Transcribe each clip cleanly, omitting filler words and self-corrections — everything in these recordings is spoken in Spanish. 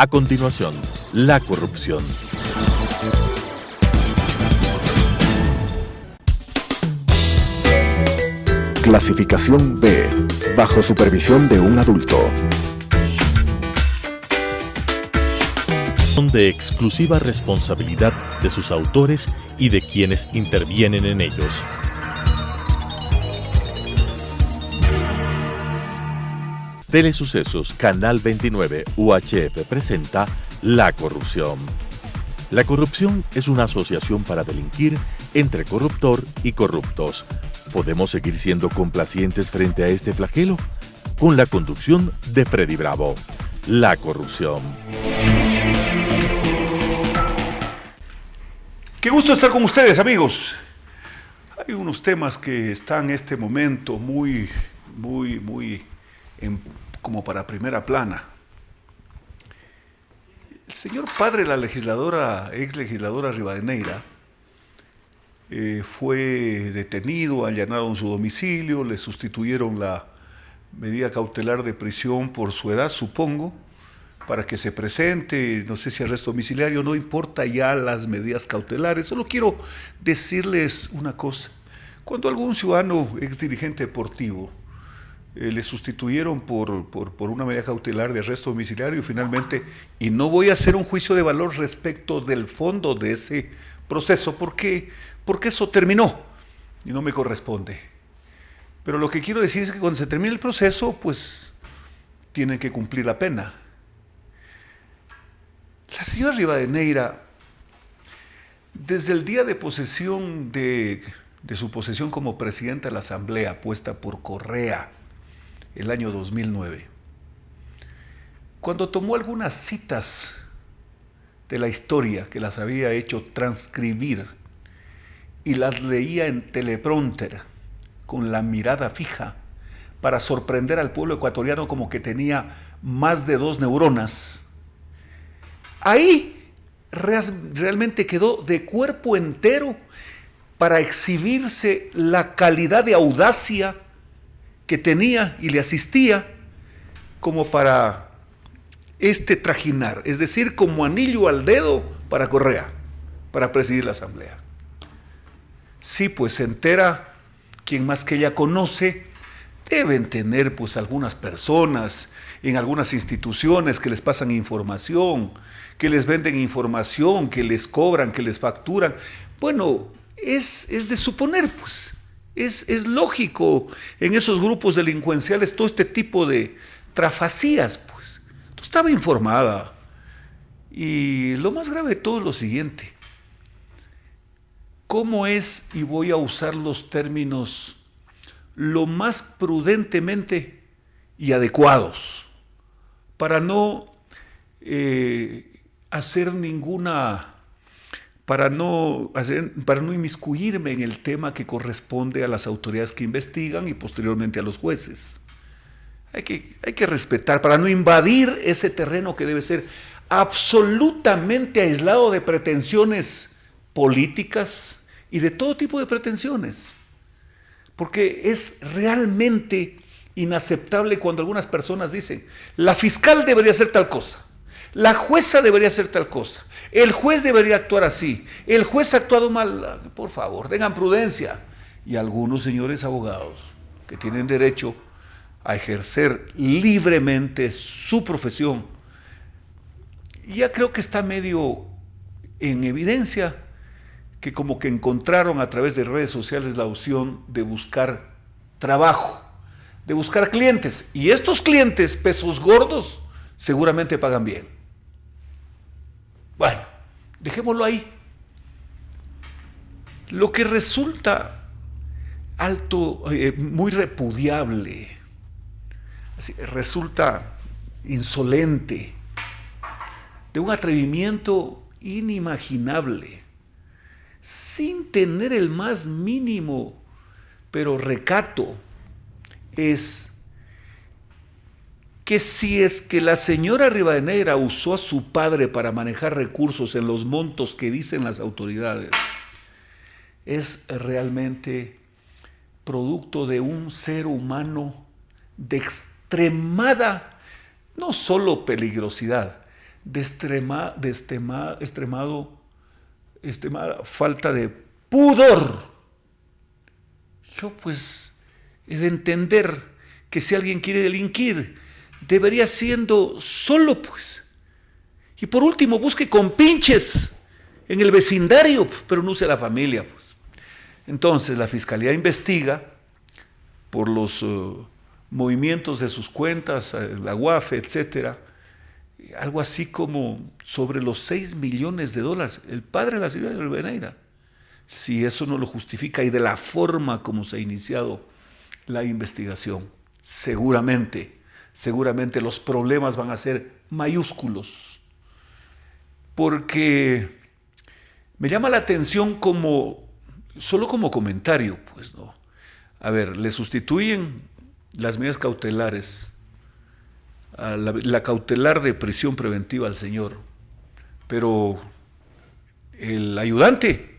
A continuación, la corrupción. Clasificación B, bajo supervisión de un adulto. Son de exclusiva responsabilidad de sus autores y de quienes intervienen en ellos. Telesucesos, Canal 29, UHF presenta La Corrupción. La corrupción es una asociación para delinquir entre corruptor y corruptos. ¿Podemos seguir siendo complacientes frente a este flagelo? Con la conducción de Freddy Bravo. La corrupción. Qué gusto estar con ustedes, amigos. Hay unos temas que están en este momento muy como para primera plana. El señor padre de la ex legisladora Rivadeneira, fue detenido, allanaron su domicilio, le sustituyeron la medida cautelar de prisión por su edad, supongo, para que se presente, no sé si arresto domiciliario, no importa ya las medidas cautelares. Solo quiero decirles una cosa: cuando algún ciudadano ex dirigente deportivo le sustituyeron por una medida cautelar de arresto domiciliario finalmente, y no voy a hacer un juicio de valor respecto del fondo de ese proceso, porque eso terminó y no me corresponde. Pero lo que quiero decir es que cuando se termine el proceso, pues tienen que cumplir la pena. La señora Rivadeneira, desde el día de posesión de su posesión como presidenta de la Asamblea, puesta por Correa, el año 2009, cuando tomó algunas citas de la historia que las había hecho transcribir y las leía en teleprompter con la mirada fija para sorprender al pueblo ecuatoriano como que tenía más de 2 neuronas, ahí realmente quedó de cuerpo entero para exhibirse la calidad de audacia que tenía y le asistía como para trajinar, es decir, como anillo al dedo para Correa, para presidir la Asamblea. Sí, pues se entera, quien más que ella conoce, deben tener pues algunas personas en algunas instituciones que les pasan información, que les venden información, que les cobran, que les facturan. Bueno, es de suponer, pues. Es lógico en esos grupos delincuenciales todo este tipo de trafacías, pues. Entonces, estaba informada. Y lo más grave de todo es lo siguiente: ¿cómo es, y voy a usar los términos lo más prudentemente y adecuados, para no para no inmiscuirme en el tema que corresponde a las autoridades que investigan y posteriormente a los jueces? Hay que respetar, para no invadir ese terreno que debe ser absolutamente aislado de pretensiones políticas y de todo tipo de pretensiones. Porque es realmente inaceptable cuando algunas personas dicen: la fiscal debería hacer tal cosa, la jueza debería hacer tal cosa, el juez debería actuar así, el juez ha actuado mal. Por favor, tengan prudencia. Y algunos señores abogados que tienen derecho a ejercer libremente su profesión, ya creo que está medio en evidencia que como que encontraron a través de redes sociales la opción de buscar trabajo, de buscar clientes. Y estos clientes, pesos gordos, seguramente pagan bien. Bueno, dejémoslo ahí. Lo que resulta muy repudiable, resulta insolente, de un atrevimiento inimaginable, sin tener el más mínimo, pero recato, es que si es que la señora Rivadeneira usó a su padre para manejar recursos en los montos que dicen las autoridades, es realmente producto de un ser humano de extremada, no solo peligrosidad, de extremada falta de pudor. Yo pues he de entender que si alguien quiere delinquir, debería siendo solo, pues. Y por último, busque compinches en el vecindario, pero no use la familia, pues. Entonces la Fiscalía investiga por los movimientos de sus cuentas, la UAFE, etcétera, algo así como sobre los $6 millones. El padre de la señora de Rivadeneira. Si eso no lo justifica y de la forma como se ha iniciado la investigación, seguramente los problemas van a ser mayúsculos. Porque me llama la atención solo como comentario, pues, ¿no? A ver, le sustituyen las medidas cautelares, a la cautelar de prisión preventiva al señor, pero el ayudante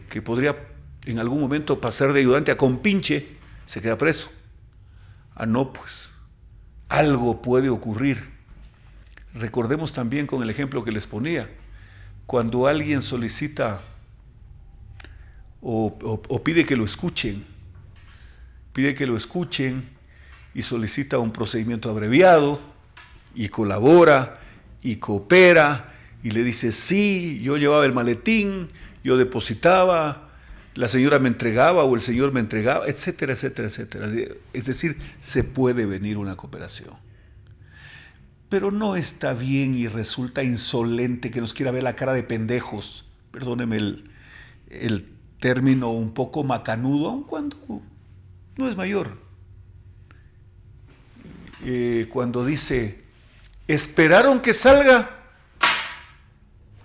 que podría en algún momento pasar de ayudante a compinche, se queda preso. No, pues, algo puede ocurrir. Recordemos también con el ejemplo que les ponía, cuando alguien solicita o pide que lo escuchen y solicita un procedimiento abreviado y colabora y coopera y le dice, sí, yo llevaba el maletín, yo depositaba, la señora me entregaba o el señor me entregaba, etcétera, etcétera, etcétera. Es decir, se puede venir una cooperación. Pero no está bien y resulta insolente que nos quiera ver la cara de pendejos, perdóneme el término un poco macanudo, aun cuando no es mayor. Cuando dice, esperaron que salga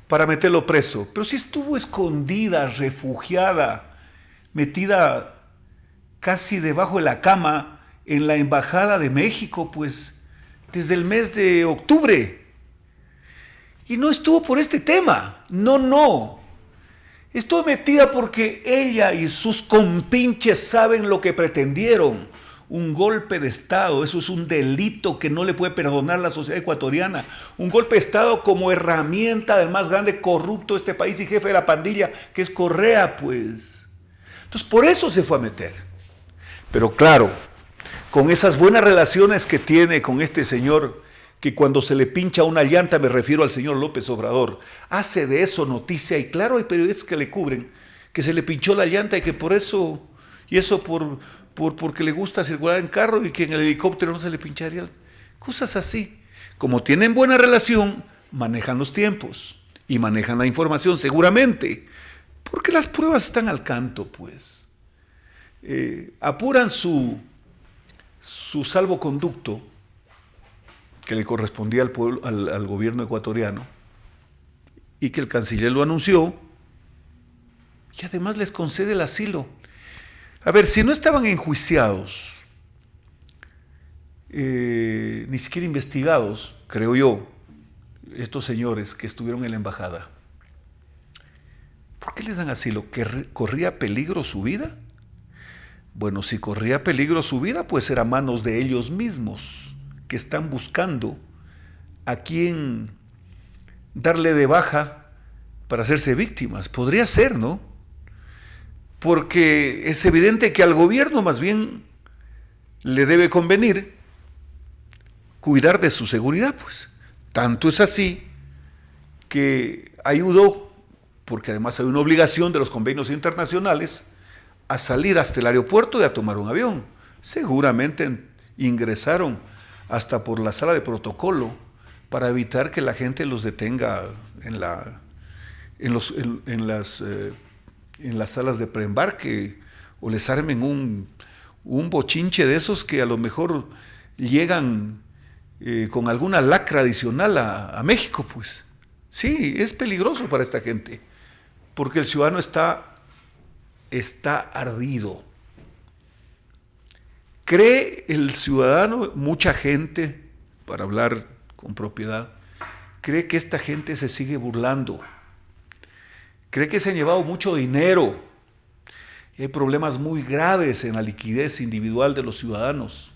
para meterlo preso, pero si estuvo escondida, refugiada, metida casi debajo de la cama en la Embajada de México, pues, desde el mes de octubre. Y no estuvo por este tema, no. Estuvo metida porque ella y sus compinches saben lo que pretendieron. Un golpe de Estado, eso es un delito que no le puede perdonar la sociedad ecuatoriana. Un golpe de Estado como herramienta del más grande corrupto de este país y jefe de la pandilla, que es Correa, pues. Entonces, por eso se fue a meter. Pero claro, con esas buenas relaciones que tiene con este señor, que cuando se le pincha una llanta, me refiero al señor López Obrador, hace de eso noticia, y claro, hay periodistas que le cubren, que se le pinchó la llanta y que por eso, y eso porque le gusta circular en carro y que en el helicóptero no se le pincharía, cosas así. Como tienen buena relación, manejan los tiempos y manejan la información seguramente, porque las pruebas están al canto, pues. Apuran su salvoconducto que le correspondía al pueblo, al gobierno ecuatoriano, y que el canciller lo anunció, y además les concede el asilo. A ver, si no estaban enjuiciados, ni siquiera investigados, creo yo, estos señores que estuvieron en la embajada, ¿por qué les dan asilo? ¿Que corría peligro su vida? Bueno, si corría peligro su vida, pues era manos de ellos mismos, que están buscando a quién darle de baja para hacerse víctimas. Podría ser, ¿no? Porque es evidente que al gobierno más bien le debe convenir cuidar de su seguridad, pues. Tanto es así que ayudó, porque además hay una obligación de los convenios internacionales, a salir hasta el aeropuerto y a tomar un avión. Seguramente ingresaron hasta por la sala de protocolo para evitar que la gente los detenga en las salas de preembarque o les armen un bochinche de esos que a lo mejor llegan con alguna lacra adicional a México, pues. Sí, es peligroso para esta gente, porque el ciudadano está ardido. Cree el ciudadano, mucha gente, para hablar con propiedad, cree que esta gente se sigue burlando. Cree que se han llevado mucho dinero. Hay problemas muy graves en la liquidez individual de los ciudadanos.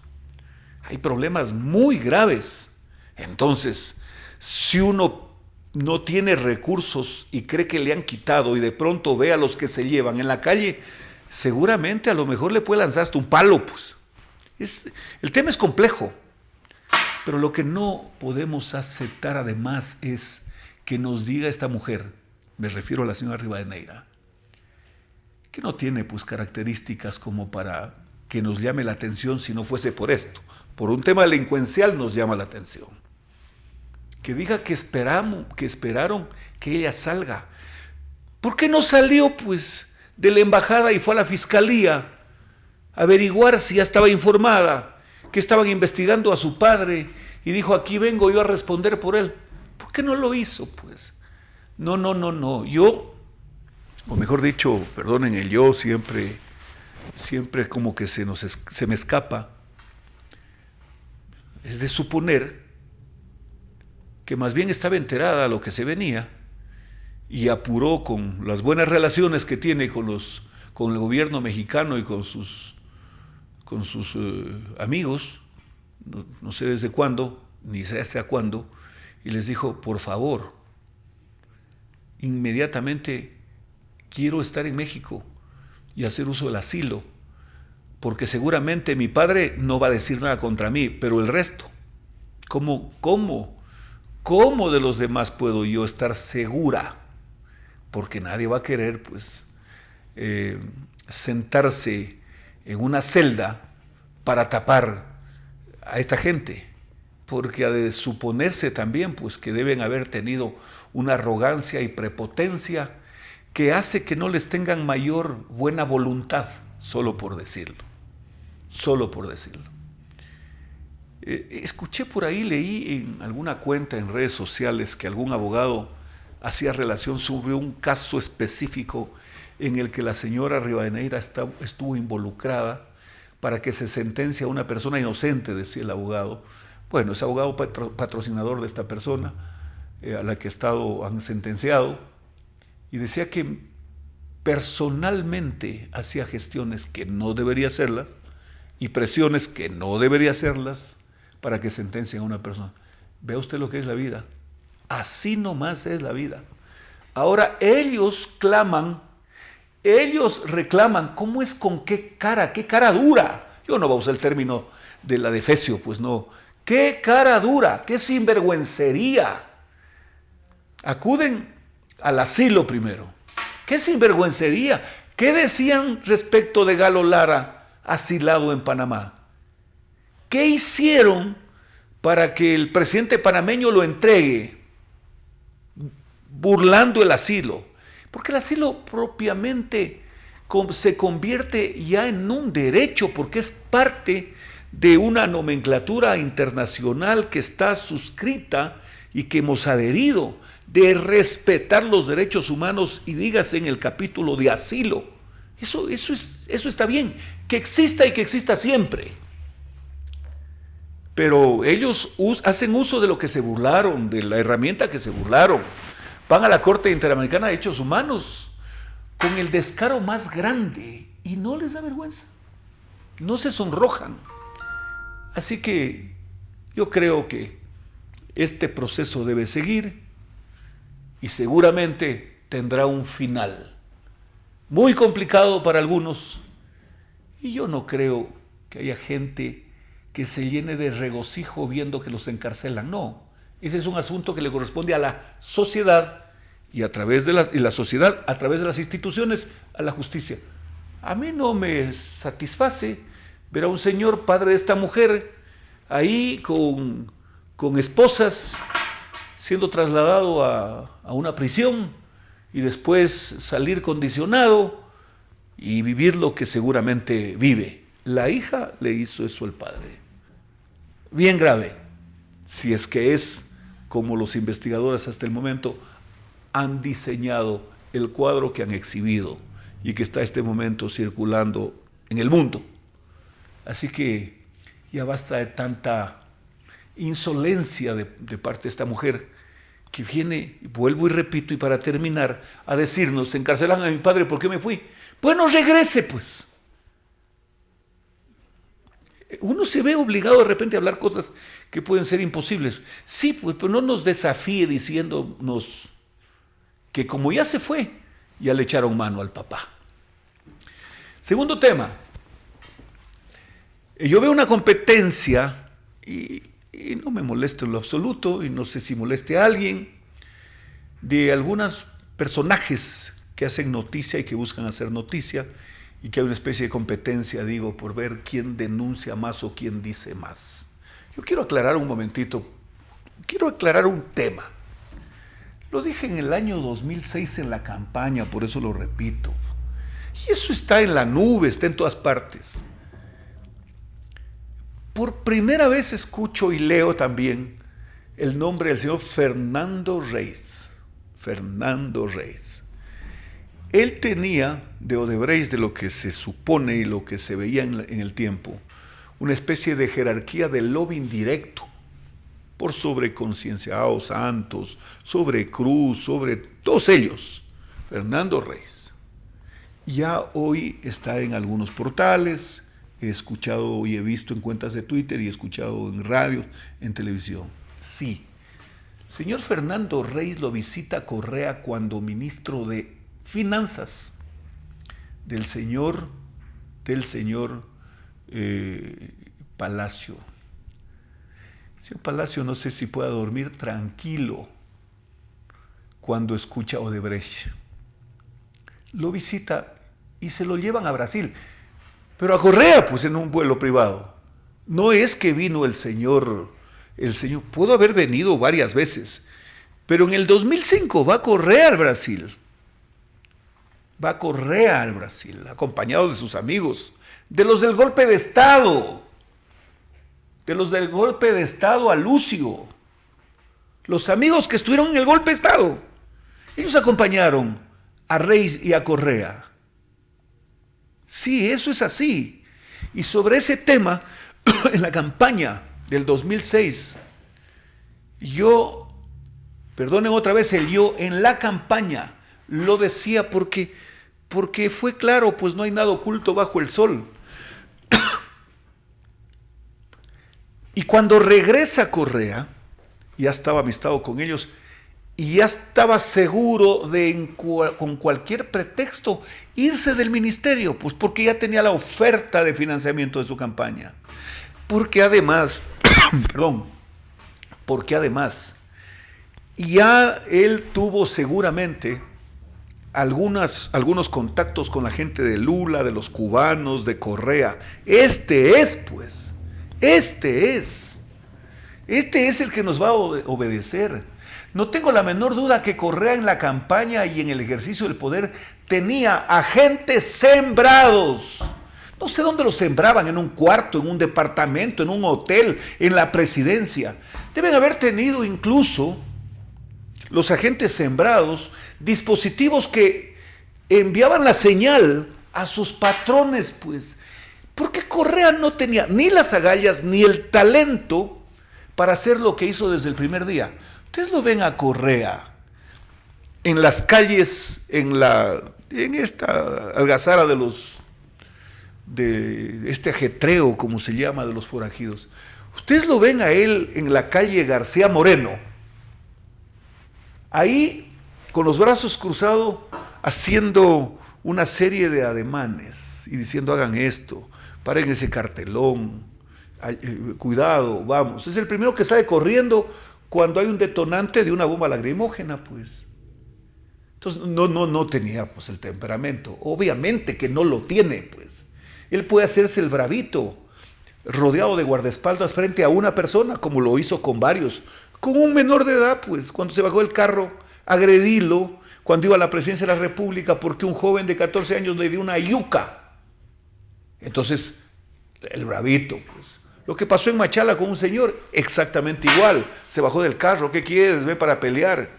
Hay problemas muy graves. Entonces, si uno no tiene recursos y cree que le han quitado y de pronto ve a los que se llevan en la calle, seguramente a lo mejor le puede lanzar hasta un palo, pues. El tema es complejo, pero lo que no podemos aceptar además es que nos diga esta mujer, me refiero a la señora Rivadeneira, que no tiene pues características como para que nos llame la atención si no fuese por esto. Por un tema delincuencial nos llama la atención. Que diga que esperaron que ella salga. ¿Por qué no salió pues de la embajada y fue a la fiscalía a averiguar si ya estaba informada, que estaban investigando a su padre y dijo, aquí vengo yo a responder por él? ¿Por qué no lo hizo pues? No. Yo, o mejor dicho, perdonen el yo, siempre como que se me escapa. Es de suponer que más bien estaba enterada de lo que se venía y apuró con las buenas relaciones que tiene con el gobierno mexicano y con sus amigos, no sé desde cuándo, ni sé hasta cuándo, y les dijo, por favor, inmediatamente quiero estar en México y hacer uso del asilo, porque seguramente mi padre no va a decir nada contra mí, pero el resto, ¿cómo de los demás puedo yo estar segura? Porque nadie va a querer pues sentarse en una celda para tapar a esta gente, porque ha de suponerse también pues que deben haber tenido una arrogancia y prepotencia que hace que no les tengan mayor buena voluntad, solo por decirlo. Escuché por ahí, leí en alguna cuenta en redes sociales que algún abogado hacía relación sobre un caso específico en el que la señora Rivadeneira estuvo involucrada para que se sentencie a una persona inocente, decía el abogado. Bueno, ese abogado patrocinador de esta persona, a la que han sentenciado, y decía que personalmente hacía gestiones que no debería hacerlas y presiones que no debería hacerlas para que sentencien a una persona. Vea usted lo que es la vida. Así nomás es la vida. Ahora ellos reclaman, ¿cómo es con qué cara dura? Yo no voy a usar el término de la defecio, pues no. ¿Qué cara dura? ¿Qué sinvergüencería? Acuden al asilo primero. ¿Qué sinvergüencería? ¿Qué decían respecto de Galo Lara, asilado en Panamá? ¿Qué hicieron para que el presidente panameño lo entregue, burlando el asilo? Porque el asilo propiamente se convierte ya en un derecho, porque es parte de una nomenclatura internacional que está suscrita y que hemos adherido, de respetar los derechos humanos, y dígase en el capítulo de asilo. Eso está bien, que exista y que exista siempre. Pero ellos hacen uso de lo que se burlaron, de la herramienta que se burlaron. Van a la Corte Interamericana de Derechos Humanos con el descaro más grande y no les da vergüenza, no se sonrojan. Así que yo creo que este proceso debe seguir y seguramente tendrá un final muy complicado para algunos, y yo no creo que haya gente que se llene de regocijo viendo que los encarcelan. No, ese es un asunto que le corresponde a la sociedad y a través de la sociedad, a través de las instituciones, a la justicia. A mí no me satisface ver a un señor, padre de esta mujer, ahí con esposas, siendo trasladado a una prisión y después salir condicionado y vivir lo que seguramente vive. La hija le hizo eso al padre. Bien grave, si es que es como los investigadores hasta el momento han diseñado el cuadro que han exhibido y que está este momento circulando en el mundo. Así que ya basta de tanta insolencia de parte de esta mujer que viene, vuelvo y repito, y para terminar, a decirnos, se encarcelan a mi padre, ¿por qué me fui? Bueno, regrese pues. Uno se ve obligado de repente a hablar cosas que pueden ser imposibles. Sí, pues, pero no nos desafíe diciéndonos que como ya se fue, ya le echaron mano al papá. Segundo tema. Yo veo una competencia, y no me molesta en lo absoluto, y no sé si moleste a alguien, de algunos personajes que hacen noticia y que buscan hacer noticia, y que hay una especie de competencia, digo, por ver quién denuncia más o quién dice más. Yo quiero aclarar un momentito, quiero aclarar un tema. Lo dije en el año 2006 en la campaña, por eso lo repito. Y eso está en la nube, está en todas partes. Por primera vez escucho y leo también el nombre del señor Fernando Reyes. Fernando Reyes. Él tenía de Odebrecht, de lo que se supone y lo que se veía en el tiempo, una especie de jerarquía de lobbying directo, por sobre Concienciados Santos, sobre Cruz, sobre todos ellos. Fernando Reyes. Ya hoy está en algunos portales, he escuchado y he visto en cuentas de Twitter y he escuchado en radio, en televisión. Sí, señor Fernando Reyes lo visita Correa cuando ministro de Finanzas del señor Palacio. Señor Palacio, no sé si pueda dormir tranquilo cuando escucha Odebrecht. Lo visita y se lo llevan a Brasil, pero a Correa, pues en un vuelo privado. No es que vino el señor, pudo haber venido varias veces, pero en el 2005 va Correa al Brasil. Va Correa al Brasil, acompañado de sus amigos, de los del golpe de Estado, a Lucio, los amigos que estuvieron en el golpe de Estado. Ellos acompañaron a Reyes y a Correa. Sí, eso es así. Y sobre ese tema, en la campaña del 2006, perdonen otra vez en la campaña, lo decía porque fue claro, pues no hay nada oculto bajo el sol. Y cuando regresa Correa, ya estaba amistado con ellos y ya estaba seguro de con cualquier pretexto irse del ministerio, pues porque ya tenía la oferta de financiamiento de su campaña. Porque además, ya él tuvo seguramente algunos contactos con la gente de Lula, de los cubanos, de Correa. Este es el que nos va a obedecer. No tengo la menor duda que Correa en la campaña y en el ejercicio del poder tenía agentes sembrados. No sé dónde los sembraban, en un cuarto, en un departamento, en un hotel, en la presidencia. Deben haber tenido incluso los agentes sembrados dispositivos que enviaban la señal a sus patrones, pues. Porque Correa no tenía ni las agallas ni el talento para hacer lo que hizo desde el primer día. Ustedes lo ven a Correa en las calles, en esta algazara de este ajetreo, como se llama, de los forajidos. Ustedes lo ven a él en la calle García Moreno, ahí con los brazos cruzados, haciendo una serie de ademanes y diciendo: hagan esto, paren ese cartelón, cuidado, vamos. Es el primero que sale corriendo cuando hay un detonante de una bomba lacrimógena, pues. Entonces no tenía pues el temperamento. Obviamente que no lo tiene, pues. Él puede hacerse el bravito, rodeado de guardaespaldas frente a una persona, como lo hizo con varios, con un menor de edad, pues, cuando se bajó del carro, agredirlo, cuando iba a la presidencia de la República, porque un joven de 14 años le dio una yuca. Entonces, el bravito, pues. Lo que pasó en Machala con un señor, exactamente igual. Se bajó del carro, ¿qué quieres? Ve para pelear.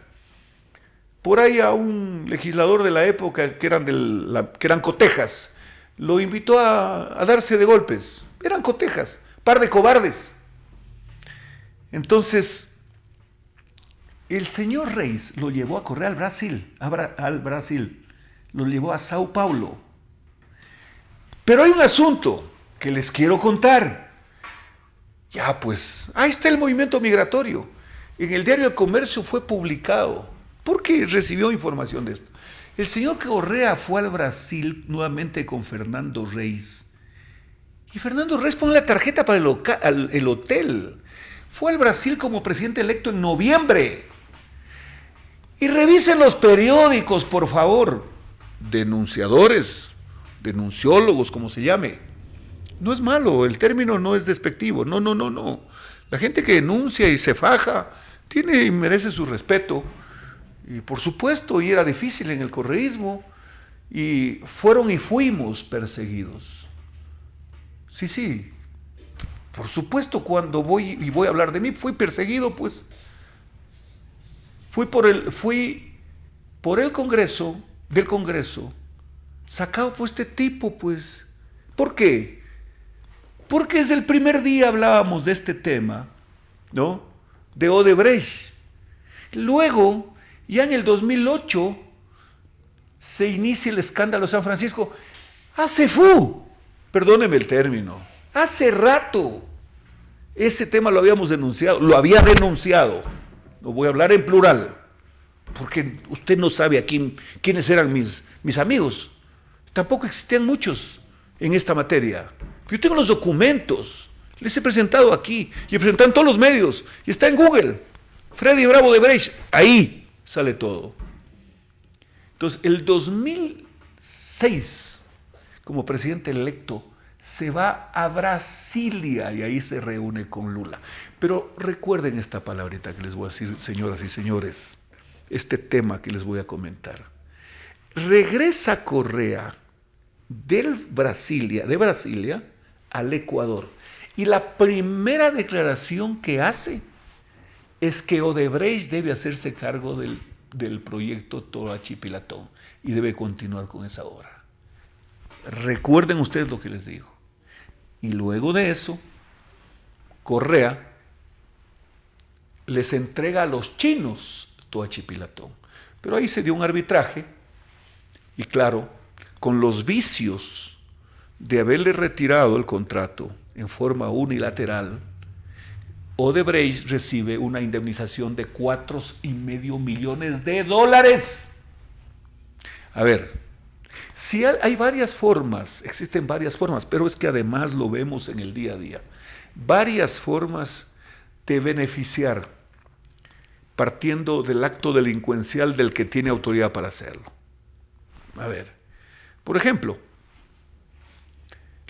Por ahí a un legislador de la época, que eran cotejas, lo invitó a darse de golpes. Eran cotejas, par de cobardes. Entonces, el señor Reyes lo llevó a Correa al Brasil, lo llevó a Sao Paulo. Pero hay un asunto que les quiero contar. Ya pues, ahí está el movimiento migratorio. En el diario El Comercio fue publicado. ¿Por qué recibió información de esto? El señor Correa fue al Brasil nuevamente con Fernando Reis. Y Fernando Reis pone la tarjeta para el hotel. Fue al Brasil como presidente electo en noviembre. Y revisen los periódicos, por favor. Denunciadores, denunciólogos, como se llame. No es malo, el término no es despectivo. No. La gente que denuncia y se faja tiene y merece su respeto. Y por supuesto, y era difícil en el correísmo. Y fueron y fuimos perseguidos. Sí. Por supuesto, cuando voy a hablar de mí, fui perseguido, pues. Fui por el Congreso, del Congreso, sacado por este tipo, pues. ¿Por qué? Porque desde el primer día hablábamos de este tema, ¿no? De Odebrecht. Luego, ya en el 2008, se inicia el escándalo de San Francisco. Perdóneme el término, hace rato. Ese tema lo habíamos denunciado, lo había denunciado. No voy a hablar en plural, porque usted no sabe a quiénes eran mis amigos. Tampoco existían muchos en esta materia. Yo tengo los documentos, les he presentado aquí, y he presentado en todos los medios, y está en Google. Freddy Bravo Odebrecht, ahí sale todo. Entonces, el 2006, como presidente electo, se va a Brasilia y ahí se reúne con Lula. Pero recuerden esta palabrita que les voy a decir, señoras y señores, este tema que les voy a comentar. Regresa Correa de Brasilia al Ecuador. Y la primera declaración que hace es que Odebrecht debe hacerse cargo del proyecto Toachi-Pilatón y debe continuar con esa obra. Recuerden ustedes lo que les digo. Y luego de eso, Correa les entrega a los chinos Toachi-Pilatón. Pero ahí se dio un arbitraje y claro, con los vicios de haberle retirado el contrato en forma unilateral, Odebrecht recibe una indemnización de $4.5 millones. A ver, si hay varias formas, existen varias formas, pero es que además lo vemos en el día a día. Varias formas de beneficiar partiendo del acto delincuencial del que tiene autoridad para hacerlo. A ver, por ejemplo,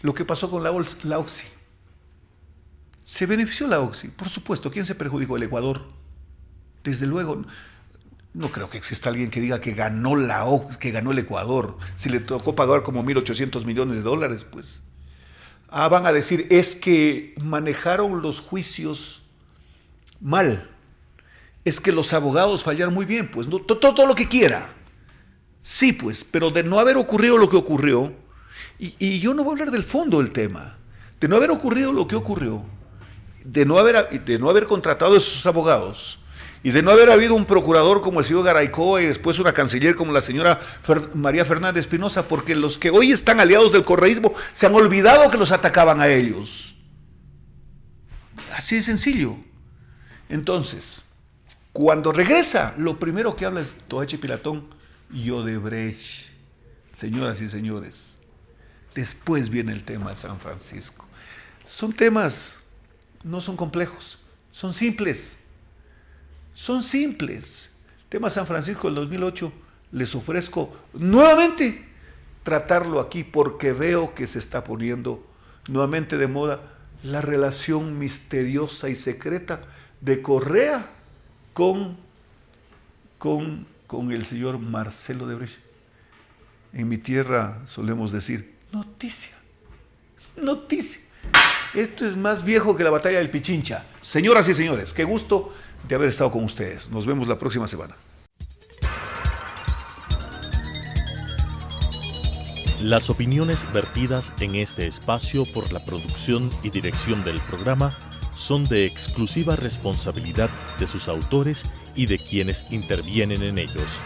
lo que pasó con la OXXI. ¿Se benefició la OXXI? Por supuesto. ¿Quién se perjudicó? El Ecuador. Desde luego, no creo que exista alguien que diga que ganó la OXXI, que ganó el Ecuador. Si le tocó pagar como $1.800 millones, pues. Van a decir, es que manejaron los juicios mal. Es que los abogados fallaron muy bien. Pues no, todo lo que quiera. Sí, pues, pero de no haber ocurrido lo que ocurrió, y yo no voy a hablar del fondo del tema, de no haber ocurrido lo que ocurrió, de no haber contratado a esos abogados, y de no haber habido un procurador como el señor Garaycoa y después una canciller como la señora María Fernández Espinosa, porque los que hoy están aliados del correísmo se han olvidado que los atacaban a ellos. Así de sencillo. Entonces, cuando regresa, lo primero que habla es Toachi-Pilatón y Odebrecht. Señoras y señores, después viene el tema de San Francisco. Son temas, no son complejos, son simples. Son simples. El tema San Francisco del 2008, les ofrezco nuevamente tratarlo aquí porque veo que se está poniendo nuevamente de moda la relación misteriosa y secreta de Correa con el señor Marcelo Odebrecht. En mi tierra solemos decir, noticia. Esto es más viejo que la batalla del Pichincha. Señoras y señores, qué gusto de haber estado con ustedes. Nos vemos la próxima semana. Las opiniones vertidas en este espacio por la producción y dirección del programa son de exclusiva responsabilidad de sus autores y de quienes intervienen en ellos.